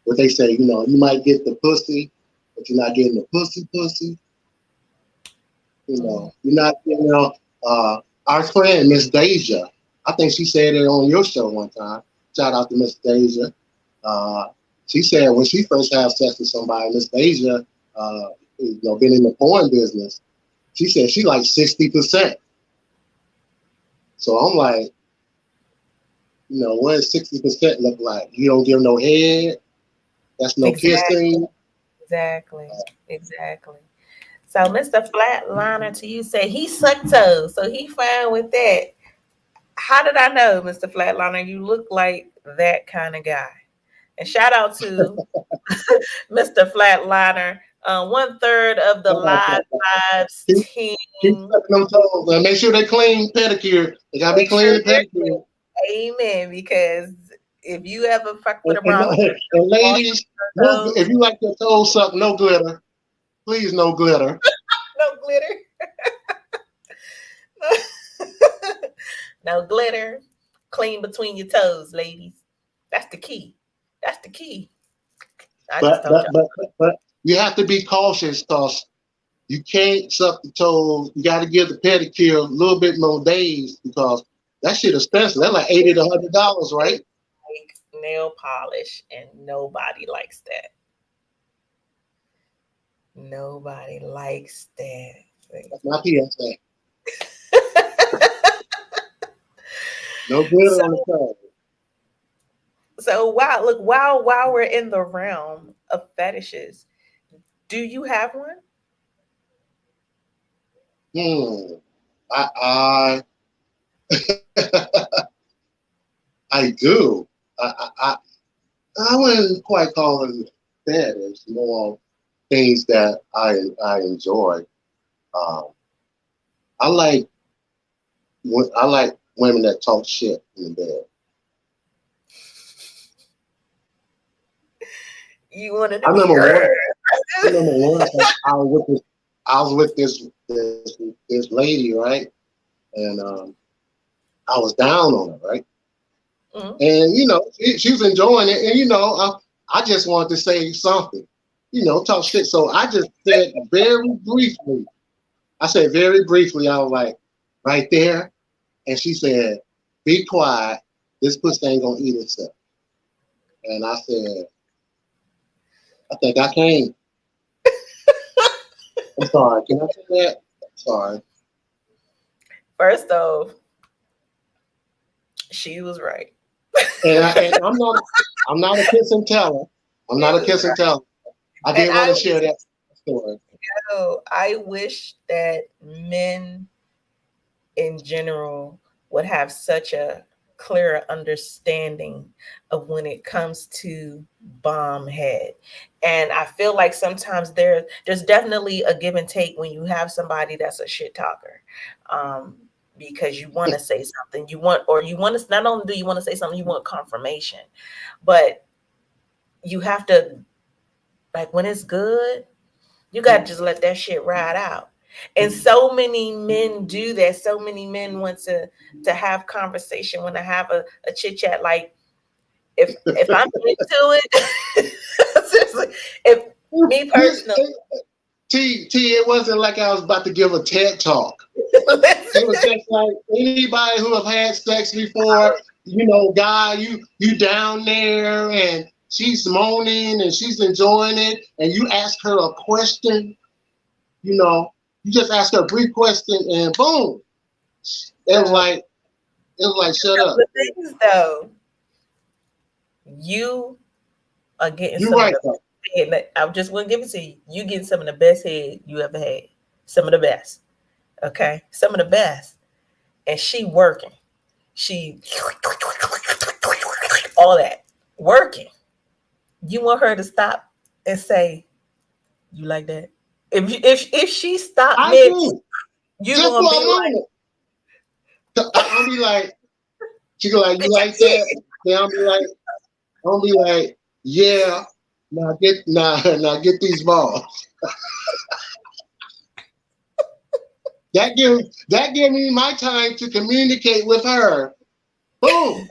What they say, you might get the pussy, but you're not getting the pussy. Mm-hmm. You're not, our friend, Miss Deja, I think she said it on your show one time. Shout out to Miss Deja. Uh, she said when she first had sex with somebody, Miss Deja, been in the porn business, she said she like 60%. So I'm like, what does 60% look like? You don't give no head. That's no Exactly. kissing. Exactly. Exactly. So Mr. Flatliner to you say he sucked toes, so he fine with that. How did I know, Mr. Flatliner? You look like that kind of guy. And shout out to Mr. Flatliner, 1/3 of the Live Vibes Keep, keep team. sucking them toes. And make sure they clean pedicure. They gotta be Make clean sure and they're pedicure. clean. Amen. Because if you ever fuck with And, a and, brown and wash ladies, no, those, if you like your toes sucked, no glitter. Please, no glitter. no glitter. No glitter. Clean between your toes, ladies. That's the key. That's the key. I just But told but y'all. but but you have to be cautious because you can't suck the toes. You got to give the pedicure a little bit more days because that shit expensive. That's like $80 to $100, right? Like nail polish, and nobody likes that. Nobody likes that. That's my PSA. No glitter so on the toe. so while we're in the realm of fetishes, do you have one? Hmm. I I do. I wouldn't quite call it that. It's more things that I enjoy. Um, I like I like women that talk shit in bed. You wanted I to be remember heard. one. I remember one time I was with this lady, right? And I was down on her, right? Mhm. And she was enjoying it, and I just wanted to say something, talk shit. So I just said very briefly. I said very briefly. I was like, right there, and she said, "Be quiet. This pussy ain't gonna eat itself." And I said, "I think I came. I'm sorry. Can I say that? Sorry." First off, she was right. And I'm not a kiss and teller. I'm She not a was kiss and right. teller. I And did want to share that story. I wish that men in general would have such a clearer understanding of when it comes to bomb head. And I feel like sometimes there's definitely a give and take when you have somebody that's a shit talker. Um, because you want to say something, you want to, not only do you want to say something, you want confirmation, but you have to, like, when it's good, you got to just let that shit ride out. And so many men do that. So many men want to have conversation, want to have a chit chat. Like, if I'm into it, seriously, if me personally, It wasn't like I was about to give a TED talk. It was just like anybody who have had sex before, guy, you down there and she's moaning and she's enjoying it, and you ask her a question, you know, you just ask her a brief question, and boom, it was So, like shut up. the thing is, though, you are getting You're some of right the though. head. Like, I just want to give it to you. You getting some of the best head you ever had. Some of the best. Okay, some of the best. And she working. She all that working. You want her to stop and say, "You like that?" If she stopped I mid, do you just gonna for be a moment. I'll be like, she go like, you like that? Then I'll be like, yeah. Now get these balls. That give me my time to communicate with her. Boom.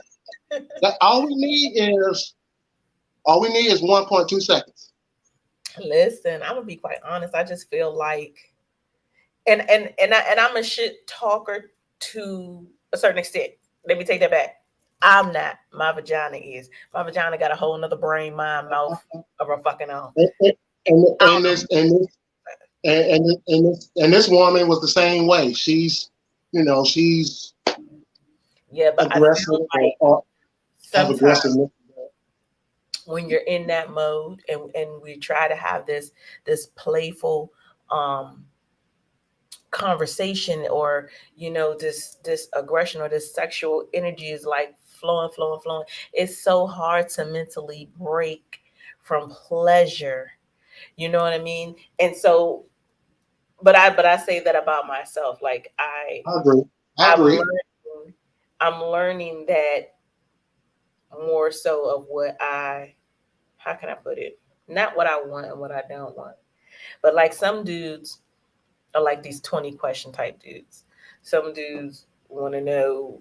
That all we need is 1.2 seconds. listen, I'm gonna be quite honest. I just feel like, and I'm a shit talker to a certain extent. Let me take that back. I'm not. My vagina is. My vagina got a whole nother brain, mind, mouth of her fucking own. And, and, and I and don't this and this and this woman was the same way. She's know. Yeah, but I aggressive feel like or have sometimes aggressiveness. when you're in that mode, and we try to have this playful um conversation, or this aggression or this sexual energy is like flowing, flowing, flowing. It's so hard to mentally break from pleasure. You know what I mean? And so, but I say that about myself. Like I agree. I I'm agree. learning, I'm learning that more so of what I, how can I put it? Not what I want and what I don't want. But like some dudes are like these 20 question type dudes. Some dudes want to know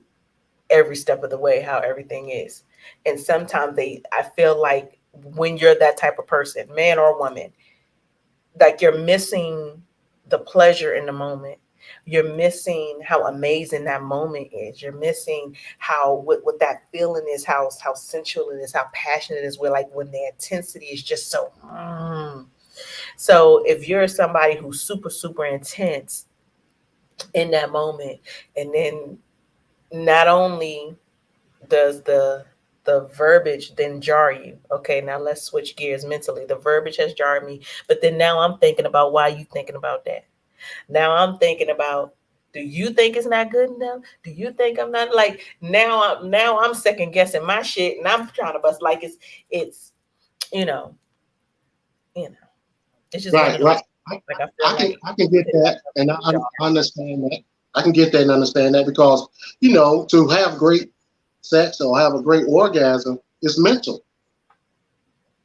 every step of the way how everything is. And sometimes I feel like when you're that type of person, man or woman, like you're missing the pleasure in the moment. You're missing how amazing that moment is. You're missing how what that feeling is, how sensual it is, how passionate it is. Where like when the intensity is just so. So if you're somebody who's super super intense in that moment, and then not only does the verbiage then jar you. Okay, now let's switch gears mentally. The verbiage has jarred me, but then now I'm thinking about why you thinking about that. Now I'm thinking about, do you think it's not good enough? Do you think I'm not like now I'm second guessing my shit, and I'm trying to bust like it's you know you know it's just one Right, of those, right. I, like I feel I can like I can get that, and I jar. understand that. I can get that and understand that because to have great sex or have a great orgasm is mental.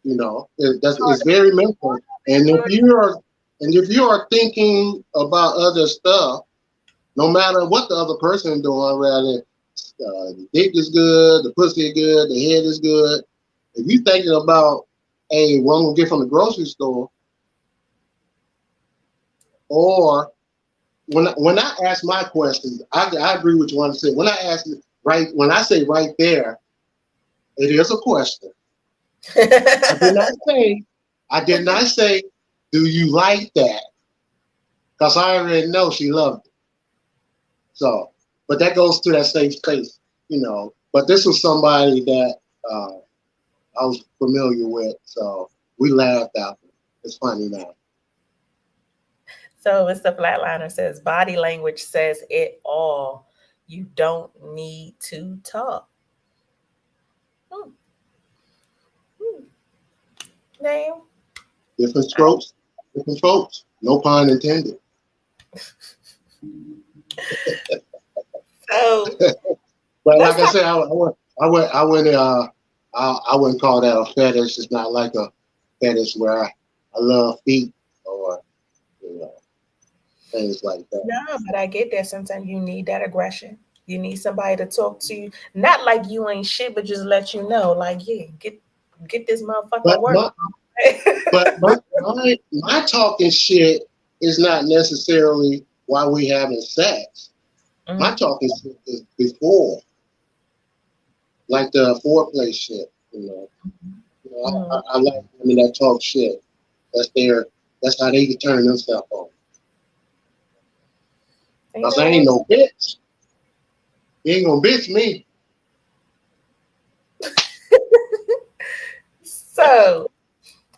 It's very mental. And if you are thinking about other stuff, no matter what the other person is doing, whether the dick is good, the pussy is good, the head is good. If you thinking about, hey, what I'm gonna get from the grocery store, or when I ask my questions, I agree with you on say. When I ask right, when I say right there, it is a question. I did not say, I did not say, do you like that? Because I already know she loved it. So, but that goes to that safe space. But this was somebody that I was familiar with, so we laughed after. It's funny now. So Mr. Flatliner says body language says it all. You don't need to talk. Hmm. Hmm. Now, Different I, strokes, different folks. No pun intended. so But let's like I talk. said, I went. I wouldn't call that a fetish. It's not like a fetish where I love feet or you know things like that. No, but I get that. Sometimes you need that aggression. You need somebody to talk to you, not like you ain't shit, but just let you know, like, yeah, get this motherfucking But work. my my talking shit is not necessarily why we having sex. My Mhm. talking shit is before, like the foreplay shit. Mhm. I like women that talk shit. That's their. That's how they can turn themselves on. You Cause I know ain't what? no bitch. You ain't gonna bitch me. So,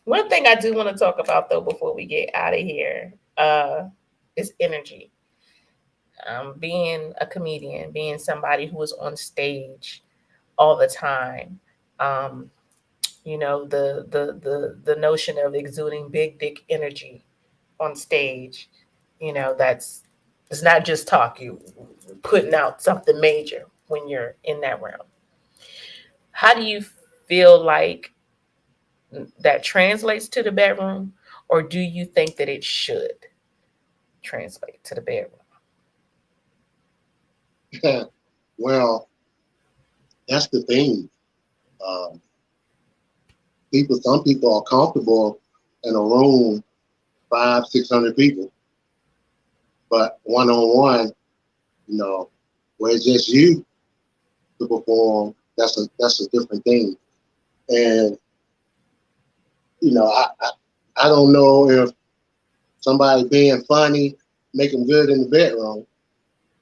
one thing I do want to talk about though before we get out of here is energy. Being a comedian, being somebody who is on stage all the time. Um, the notion of exuding big dick energy on stage. That's it's not just talk. You putting out something major when you're in that realm. How do you feel like that translates to the bedroom, or do you think that it should translate to the bedroom? Well, that's the thing. Um, some people are comfortable in a room 500, 600 people, but one on one, you know, where it's just you to perform, that's a different thing. And I don't know if somebody being funny make them good in the bedroom.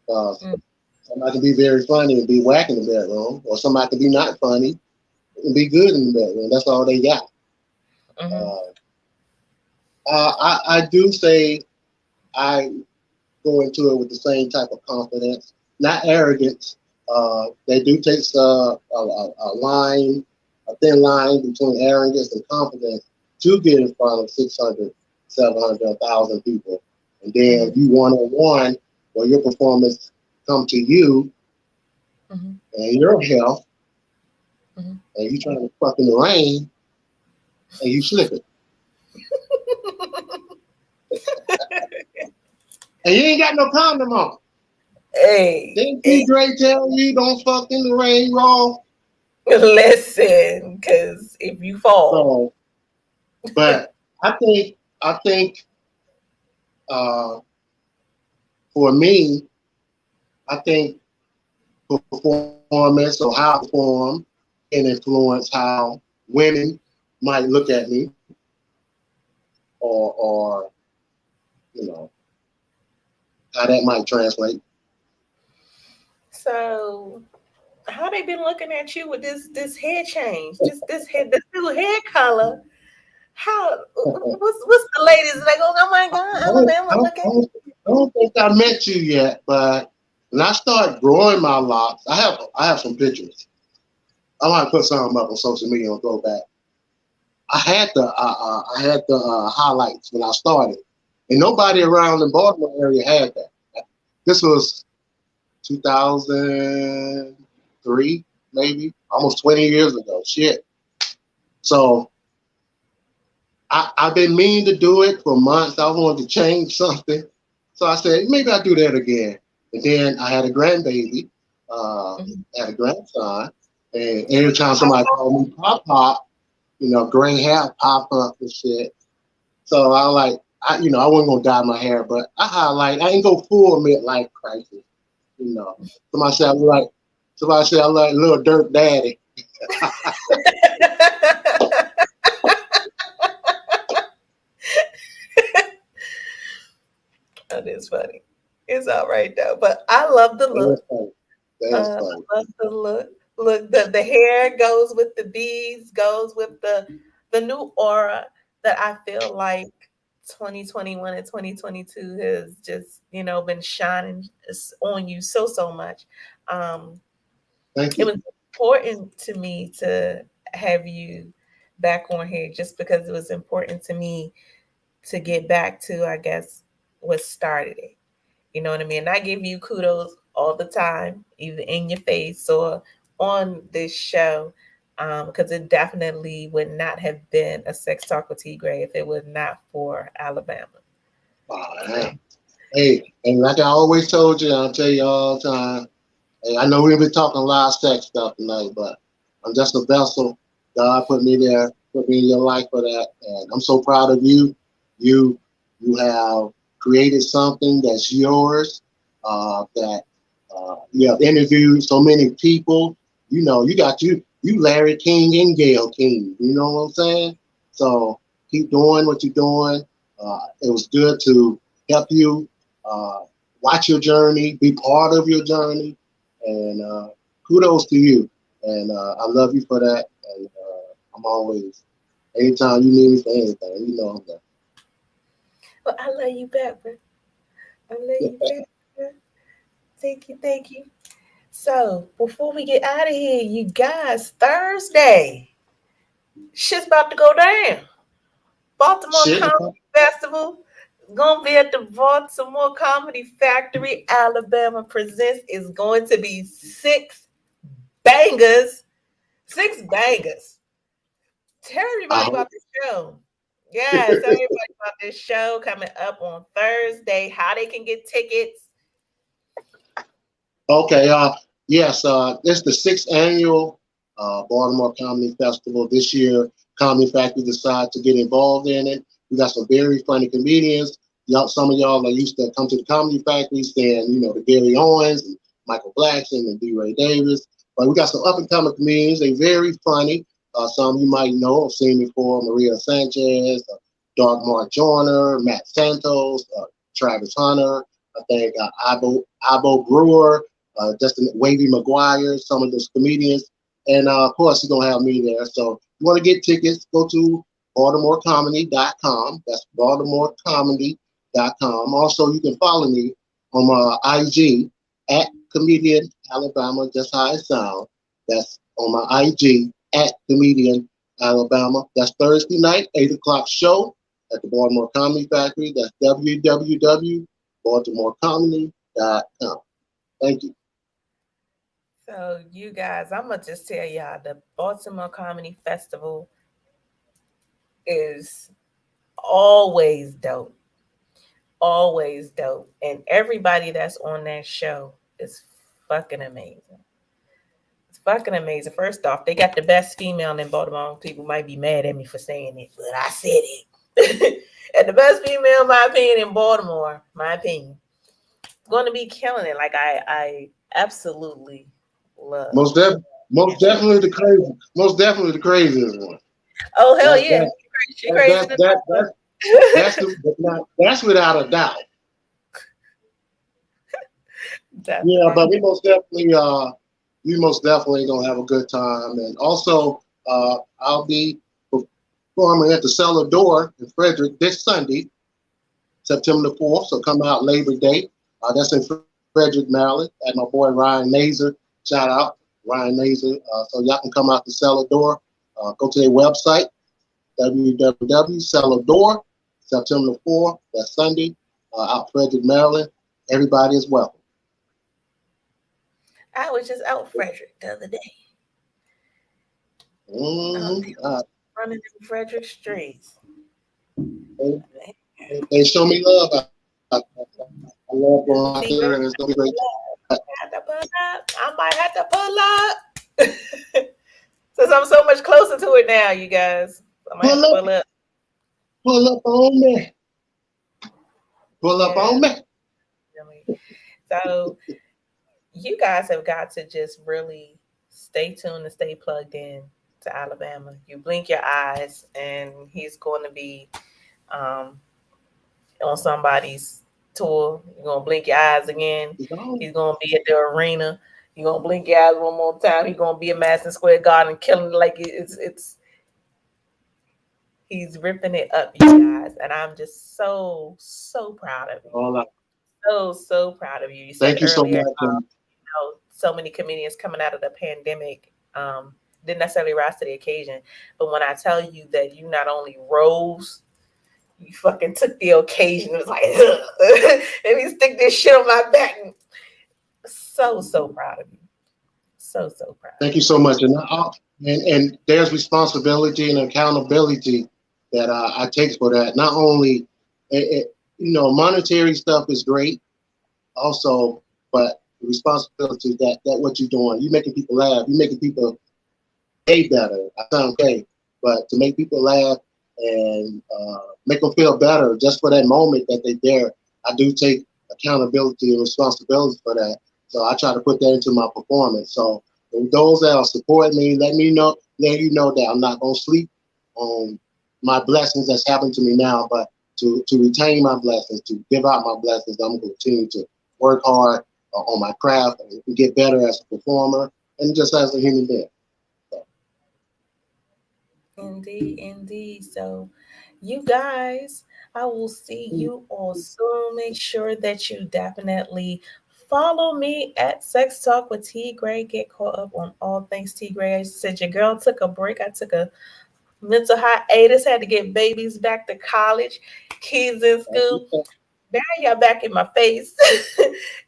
Uh, Mm. Somebody can be very funny and be whack in the bedroom, or somebody can be not funny and be good in the bedroom. That's all they got. Mm-hmm. Uh, I do say I go into it with the same type of confidence, not arrogance. They do take a line, a thin line between arrogance and confidence to get in front of 600, 700, 1,000 people. And then Mm-hmm. you one on one, where your performance come to you Mm-hmm. and your health, Mm-hmm. and you trying to fuck in the rain and you slip it. And you ain't got no condom on. Hey, Didn't hey, T. Gray tell you don't fuck in the rain, raw? listen, because if you fall, So, but I think uh, for me, I think performance or how I perform can influence how women might look at me, or you know how that might translate. so how they been looking at you with this hair change, this new hair color? How what's the ladies like? Oh my God, I don't, I Alabama, don't, look I at don't, I don't think I met you yet, but when I start growing my locks, I have some pictures. I might put some up on social media and go back. I had the highlights when I started, and nobody around the Baltimore area had that. This was 2003, maybe almost 20 years ago. Shit. So I've been meaning to do it for months. I wanted to change something, so I said maybe I'll do that again. And then I had a grandbaby, Mhm. had a grandson, and every time somebody called me Pop Pop, gray hair pop up and shit. So I wasn't gonna dye my hair, but I highlight. I ain't go full midlife crisis. You know, somebody said I look like somebody said I look like little Dirt Daddy. That is funny. It's all right though, but I love the That is look. funny. That is funny. I love the look. Look, the hair goes with the beads, goes with the new aura that I feel like 2021 and 2022 has just been shining on you so much. Um, Thank it you. was important to me to have you back on here just because it was important to me to get back to, I guess, what started it. You know what I mean? And I give you kudos all the time, either in your face or on this show, because it definitely would not have been a sex talk with T Gray if it was not for Alabama. So, Yeah. Hey, and like I always told you, I'll tell you all the time. Hey, I know we've been talking a lot of sex stuff tonight, but I'm just a vessel. God put me there, put me in your life for that, and I'm so proud of you. You you have created something that's yours. That you have interviewed so many people. You you Larry King and Gail King. You know what I'm saying? So keep doing what you're doing. It was good to help you watch your journey, be part of your journey, and kudos to you. And I love you for that. And I'm always, anytime you need me for anything, you know I'm there. Well, I love you back, bro. I love you back, bro. Thank you, thank you. So before we get out of here, you guys, Thursday, shit's about to go down. Baltimore Shit. Comedy Festival gonna be at the Baltimore Comedy Factory. Alabama Presents is going to be six bangers. Six bangers. Tell I everybody hope. about this show. Yeah, tell everybody about this show coming up on Thursday, how they can get tickets. Okay. Yes. It's the sixth annual Baltimore Comedy Festival. This year, Comedy Factory decided to get involved in it. We got some very funny comedians. Y'all, some of y'all are used to come to the Comedy Factory, saying the Gary Owens and Michael Blackson and D. Ray Davis. But we got some up and coming comedians. They very funny. Some you might know or seen before: Maria Sanchez, Dark Mark Joyner, Matt Santos, Travis Hunter. I think Abo Brewer, Justin Wavy McGuire, some of those comedians. And of course, you're going to have me there. So if you want to get tickets, go to BaltimoreComedy.com. That's BaltimoreComedy.com. Also, you can follow me on my IG at Comedian Alabama, just how it sounds. That's on my IG at Comedian Alabama. That's Thursday night, 8 o'clock show at the Baltimore Comedy Factory. That's www.baltimorecomedy.com. Thank you. So you guys, I'm gonna just tell y'all the Baltimore Comedy Festival is always dope. Always dope. And everybody that's on that show is fucking amazing. It's fucking amazing. First off, they got the best female in Baltimore. People might be mad at me for saying it, but I said it. And the best female, in my opinion, in Baltimore, my opinion, going to be killing it. Like I absolutely love. Most definitely the crazy. Most definitely the craziest one. Oh hell That's yeah, that, she crazy. that, that, that, that's without a doubt. Yeah, but we most definitely gonna have a good time. And also, I'll be performing at the Cellar Door in Frederick this Sunday, September the 4th. So come out Labor Day. That's in Frederick, Maryland, at my boy Ryan Nazer. Shout out Ryan Nazer. So y'all can come out the Cellar Door. Go to their website, www.cellardoor, September the 4th. That's Sunday, out Frederick, Maryland. Everybody is welcome. I was just out Frederick the other day. Running in Frederick streets. They show me love. I love going out there, and it's gonna be great. I might have to pull up. Since I'm so much closer to it now, you guys. I might have to pull up. Pull up on me. Pull up on me. So you guys have got to just really stay tuned and stay plugged in to Alabama. You blink your eyes and he's going to be on somebody's tour. You're going to blink your eyes again. He's going to be at the arena. You're going to blink your eyes one more time. He's going to be at Madison Square Garden killing like it's he's ripping it up, you guys. And I'm just so proud of you. So proud of you. You said Thank you earlier, so much. So many comedians coming out of the pandemic didn't necessarily rise to the occasion. But when I tell you that you not only rose, you fucking took the occasion. It was like, let me stick this shit on my back. So proud of you. So proud. Thank you so much. And there's responsibility and accountability that I take for that. Not only, monetary stuff is great, also, but the responsibility that what you're doing, you're making people laugh, you're making people pay better. I sound okay, but to make people laugh and make them feel better just for that moment that they're there, I do take accountability and responsibility for that. So I try to put that into my performance. So And those that are supporting me, let you know that I'm not gonna sleep on my blessings that's happened to me now, but to retain my blessings, to give out my blessings, I'm gonna continue to work hard on my craft and get better as a performer and just as a human being. So, Indeed, indeed. So, you guys, I will see you all soon. Make sure that you definitely follow me at Sex Talk with T Gray. Get caught up on all things T Gray. As you said, your girl took a break. I took a mental hiatus, had to get babies back to college, kids in school. Now you're back in my face.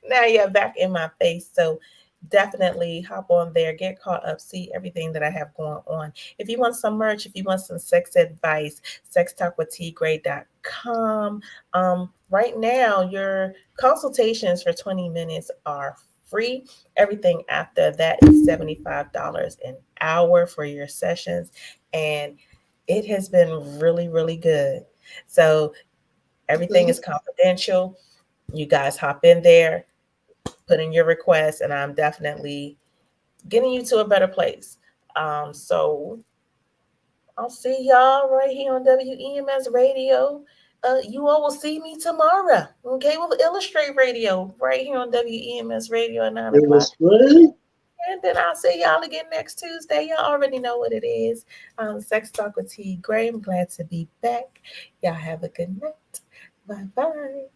Now you're back in my face. So definitely hop on there, get caught up, see everything that I have going on. If you want some merch, if you want some sex advice, sextalkwithtgray.com. Right now, your consultations for 20 minutes are free. Everything after that is $75 an hour for your sessions. And it has been really, really good. So everything is confidential. You guys hop in there, put in your request, and I'm definitely getting you to a better place. So I'll see y'all right here on WEMS Radio. You all will see me tomorrow, okay, with Illustrate Radio right here on WEMS Radio at 9 it o'clock. was great. And then I'll see y'all again next Tuesday. Y'all already know what it is. Sex Talk with T. Gray. I'm glad to be back. Y'all have a good night. Bye bye.